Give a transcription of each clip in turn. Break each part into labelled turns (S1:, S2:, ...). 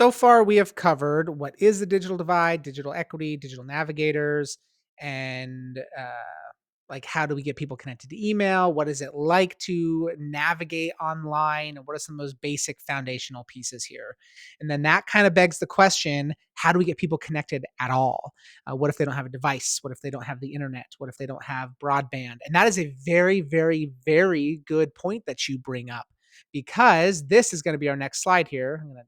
S1: So far, we have covered what is the digital divide, digital equity, digital navigators, and like how do we get people connected to email? What is it like to navigate online? And what are some of those basic foundational pieces here? And then that kind of begs the question, how do we get people connected at all? What if they don't have a device? What if they don't have the internet? What if they don't have broadband? And that is a very, very, very good point that you bring up, because this is going to be our next slide here. I'm going to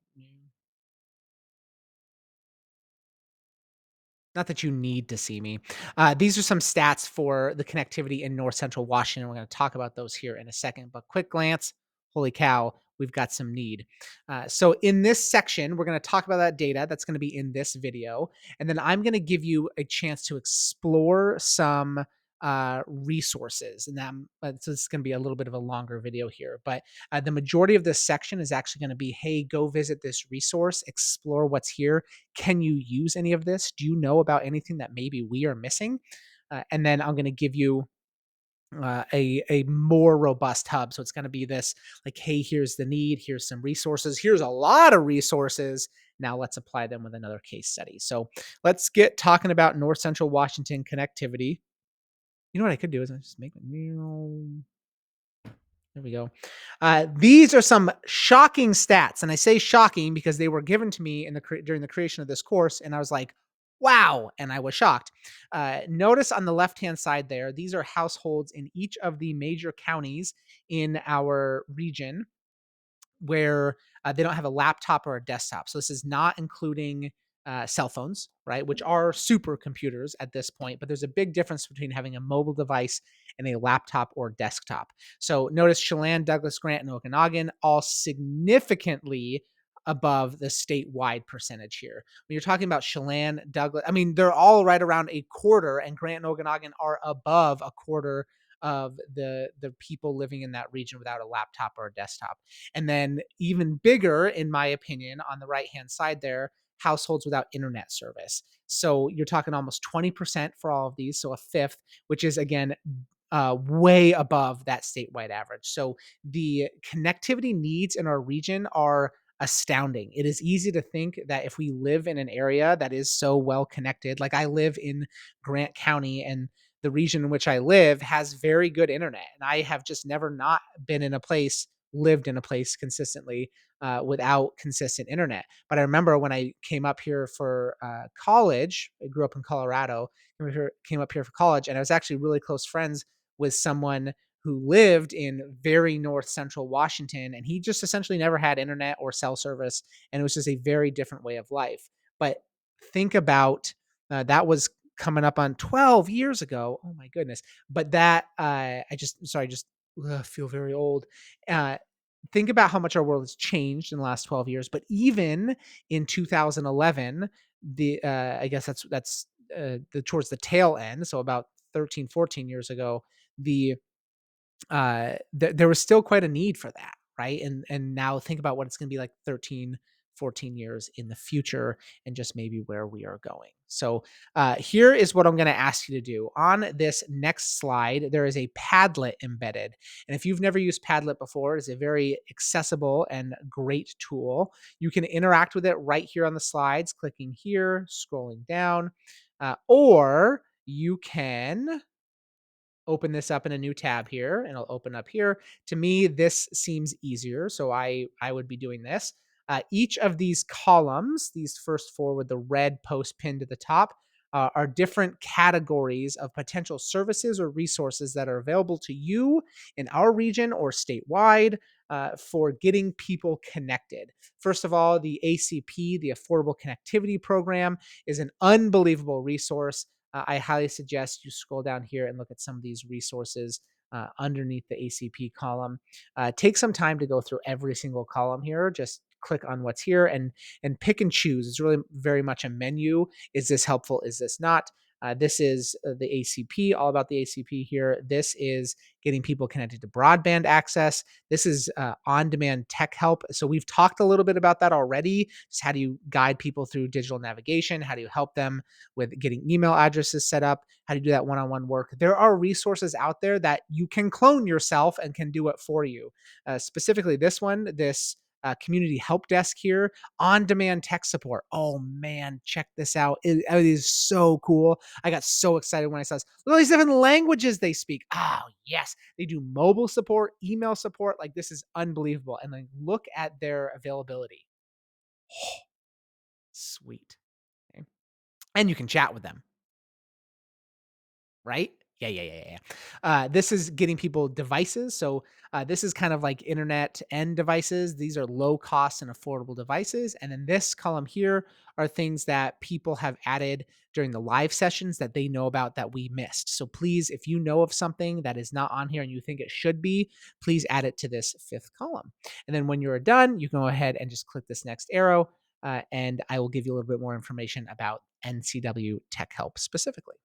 S1: Not that you need to see me. These are some stats for the connectivity in North Central Washington. We're going to talk about those here in a second, but quick glance, holy cow, we've got some need. So in this section, we're going to talk about that data that's going to be in this video. And then I'm going to give you a chance to explore some resources. And so this is going to be a little bit of a longer video here, but the majority of this section is actually going to be, hey, go visit this resource, explore what's here. Can you use any of this? Do you know about anything that maybe we are missing? And then I'm going to give you a more robust hub. So it's going to be this like, hey, here's the need, here's some resources, here's a lot of resources. Now let's apply them with another case study. So let's get talking about North Central Washington connectivity. You know what I could do is I just make there we go. These are some shocking stats, and I say shocking because they were given to me during the creation of this course, and I was like, "Wow!" and I was shocked. Notice on the left-hand side there, these are households in each of the major counties in our region where they don't have a laptop or a desktop. So this is not including cell phones, right, which are supercomputers at this point. But there's a big difference between having a mobile device and a laptop or desktop. So notice Chelan, Douglas, Grant, and Okanagan all significantly above the statewide percentage here. When you're talking about Chelan, Douglas, I mean, they're all right around a quarter, and Grant and Okanagan are above a quarter of the people living in that region without a laptop or a desktop. And then even bigger, in my opinion, on the right-hand side there, households without internet service. So you're talking almost 20% for all of these, so a fifth, which is again way above that statewide average. So the connectivity needs in our region are astounding. It is easy to think that if we live in an area that is so well connected, like I live in Grant County, and the region in which I live has very good internet. And I have just never not been in a place, lived in a place consistently without consistent internet. But I remember when I came up here for college, I grew up in Colorado, came up here for college, and I was actually really close friends with someone who lived in very north central Washington, and he just essentially never had internet or cell service, and it was just a very different way of life. But think about that was coming up on 12 years ago. Oh my goodness. But that I just feel very old. Uh, think about how much our world has changed in the last 12 years. But even in 2011, I guess that's towards the tail end. So about 13, 14 years ago, the there was still quite a need for that, right? And now think about what it's going to be like 13, 14 years in the future, and just maybe where we are going. So here is what I'm going to ask you to do. On this next slide, there is a Padlet embedded. And if you've never used Padlet before, it's a very accessible and great tool. You can interact with it right here on the slides, clicking here, scrolling down, or you can open this up in a new tab here, and I'll open up here. To me, this seems easier, so I would be doing this. Each of these columns, these first four with the red post pinned to the top, are different categories of potential services or resources that are available to you in our region or statewide for getting people connected. First of all, the ACP, the Affordable Connectivity Program, is an unbelievable resource. I highly suggest you scroll down here and look at some of these resources underneath the ACP column. Take some time to go through every single column here. Just click on what's here and pick and choose. It's really very much a menu. Is this helpful? Is this not? This is the ACP, all about the ACP here. This is getting people connected to broadband access. This is on-demand tech help. So we've talked a little bit about that already. Just how do you guide people through digital navigation? How do you help them with getting email addresses set up? How do you do that one-on-one work? There are resources out there that you can clone yourself and can do it for you. Specifically this one, this community help desk here, on-demand tech support. Oh man, check this out. It is so cool. I got so excited when I saw this. Look at all these different languages they speak. Oh yes, they do mobile support, email support. Like this is unbelievable. And then look at their availability. Sweet. Okay. And you can chat with them. Right? Yeah, yeah, yeah, yeah. This is getting people devices. So this is kind of like internet and devices. These are low cost and affordable devices. And then this column here are things that people have added during the live sessions that they know about that we missed. So please, if you know of something that is not on here and you think it should be, please add it to this fifth column. And then when you're done, you can go ahead and just click this next arrow, and I will give you a little bit more information about NCW Tech Help specifically.